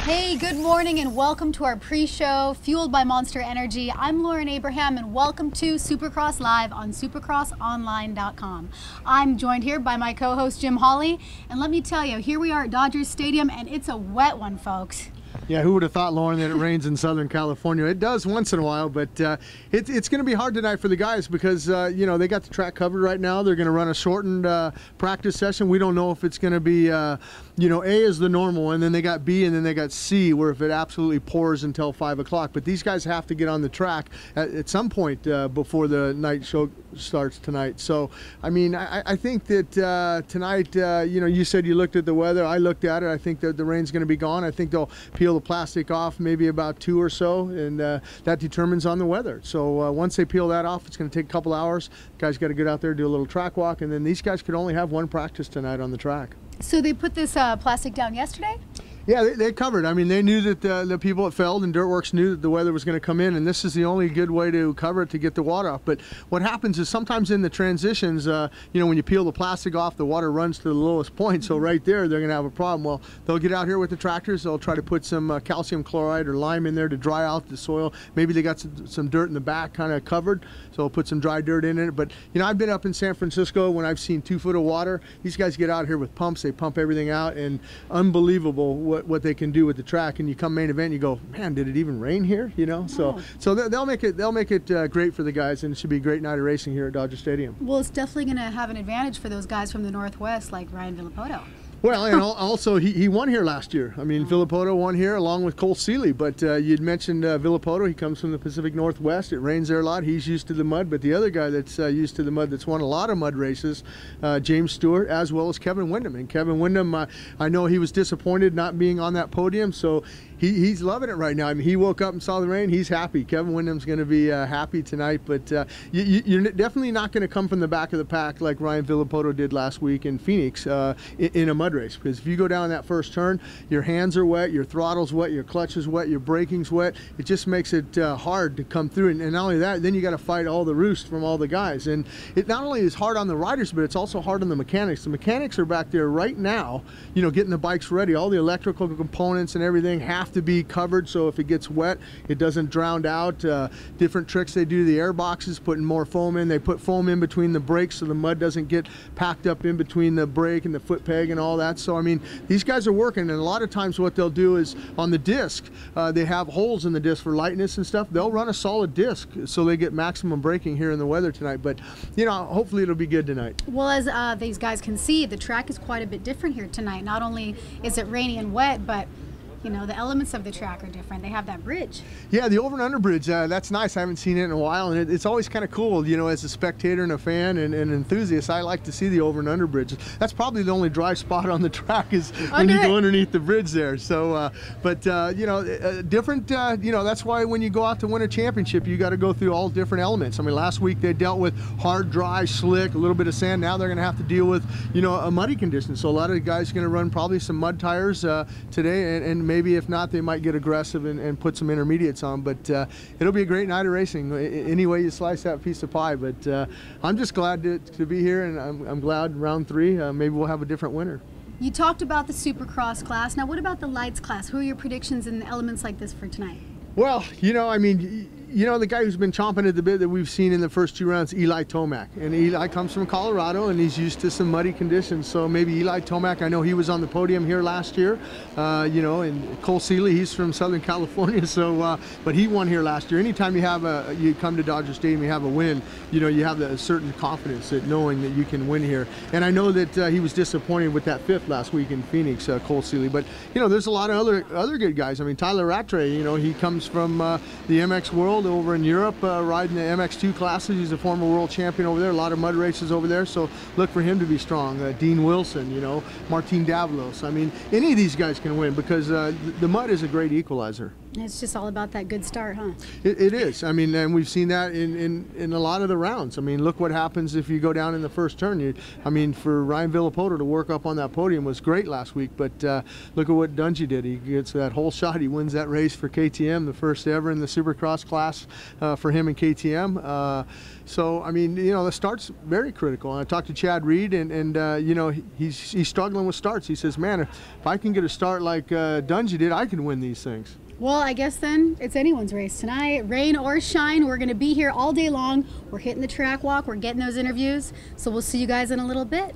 Hey, good morning and welcome to our pre-show fueled by Monster Energy. I'm Lauren Abraham and welcome to Supercross Live on supercrossonline.com. I'm joined here by my co-host Jim Holley, and let me tell you, here we are at Dodger Stadium and it's a wet one, folks. Yeah, who would have thought, Lauren, that it rains in Southern California? It does once in a while, but it's going to be hard tonight for the guys because, you know, they got the track covered right now. They're going to run a shortened practice session. We don't know if it's going to be, you know, A is the normal one, then they got B, and then they got C, where if it absolutely pours until 5 o'clock. But these guys have to get on the track at some point before the night show starts tonight. So, I mean, I think that tonight, you know, you said you looked at the weather. I looked at it. I think that the rain's going to be gone. I think they'll peel the plastic off maybe about 2 or so, and that determines on the weather. So once they peel that off, it's going to take a couple hours. Guys got to get out there, do a little track walk, and then these guys could only have one practice tonight on the track. So they put this plastic down yesterday? Yeah, they covered. I mean, they knew that the people at Feld and Dirtworks knew that the weather was going to come in, and this is the only good way to cover it to get the water off. But what happens is sometimes in the transitions, you know, when you peel the plastic off, the water runs to the lowest point. So right there, they're going to have a problem. Well, they'll get out here with the tractors. They'll try to put some calcium chloride or lime in there to dry out the soil. Maybe they got some dirt in the back kind of covered, so they'll put some dry dirt in it. But, you know, I've been up in San Francisco when I've seen 2 foot of water. These guys get out here with pumps. They pump everything out, and unbelievable what they can do with the track. And you come main event, you go, man, did it even rain here? You know, so they'll make it great for the guys, and it should be a great night of racing here at Dodger Stadium. Well, it's definitely going to have an advantage for those guys from the Northwest like Ryan Villopoto. Well, and also he won here last year. I mean, Villopoto won here along with Cole Seeley, but you'd mentioned Villopoto. He comes from the Pacific Northwest. It rains there a lot. He's used to the mud, but the other guy that's used to the mud, that's won a lot of mud races, James Stewart, as well as Kevin Windham. And Kevin Windham, I know he was disappointed not being on that podium, so he's loving it right now. I mean, he woke up and saw the rain. He's happy. Kevin Windham's going to be happy tonight, but you're definitely not going to come from the back of the pack like Ryan Villopoto did last week in Phoenix in a mud race, because if you go down that first turn, your hands are wet, your throttle's wet, your clutch is wet, your braking's wet. It just makes it hard to come through. And not only that, then you got to fight all the roost from all the guys. And it not only is hard on the riders, but it's also hard on the mechanics. The mechanics are back there right now, you know, getting the bikes ready. All the electrical components and everything have to be covered, so if it gets wet, it doesn't drown out. Different tricks they do to the air boxes, putting more foam in. They put foam in between the brakes so the mud doesn't get packed up in between the brake and the foot peg and all that. So I mean, these guys are working, and a lot of times what they'll do is on the disc, they have holes in the disc for lightness and stuff. They'll run a solid disc so they get maximum braking here in the weather tonight. But you know, hopefully it'll be good tonight. Well, as these guys can see, the track is quite a bit different here tonight. Not only is it rainy and wet, but you know, the elements of the track are different. They have that bridge. Yeah, the over and under bridge, that's nice. I haven't seen it in a while, and it's always kind of cool, you know, as a spectator and a fan and an enthusiast. I like to see the over and under bridge. That's probably the only dry spot on the track is when you go underneath the bridge there. So, you know, different, you know, that's why when you go out to win a championship, you got to go through all different elements. I mean, last week they dealt with hard, dry, slick, a little bit of sand. Now they're going to have to deal with, you know, a muddy condition. So a lot of the guys are going to run probably some mud tires today, and maybe if not, they might get aggressive and put some intermediates on. But it'll be a great night of racing any way you slice that piece of pie. But I'm just glad to be here, and I'm glad round 3 maybe we'll have a different winner. You talked about the Supercross class. Now what about the lights class? Who are your predictions in elements like this for tonight? Well, you know, I mean, you know, the guy who's been chomping at the bit that we've seen in the first 2 rounds, Eli Tomac. And Eli comes from Colorado, and he's used to some muddy conditions. So maybe Eli Tomac, I know he was on the podium here last year, you know, and Cole Seeley, he's from Southern California, so, but he won here last year. Anytime you have you come to Dodger Stadium, you have a win, you know, you have a certain confidence that knowing that you can win here. And I know that he was disappointed with that 5th last week in Phoenix, Cole Seeley. But, you know, there's a lot of other good guys. I mean, Tyler Rattray, you know, he comes from the MX world over in Europe, riding the MX2 classes. He's a former world champion over there, a lot of mud races over there, so look for him to be strong. Dean Wilson, you know, Martin Davalos. I mean, any of these guys can win because the mud is a great equalizer. It's just all about that good start, huh? It is. I mean, and we've seen that in a lot of the rounds. I mean, look what happens if you go down in the first turn. I mean, for Ryan Villapoto to work up on that podium was great last week, but look at what Dungey did. He gets that whole shot. He wins that race for KTM, the first ever in the Supercross class for him and KTM. So, I mean, you know, the start's very critical. And I talked to Chad Reed, and you know, he's struggling with starts. He says, man, if I can get a start like Dungey did, I can win these things. Well, I guess then it's anyone's race tonight. Rain or shine, we're going to be here all day long. We're hitting the track walk. We're getting those interviews. So we'll see you guys in a little bit.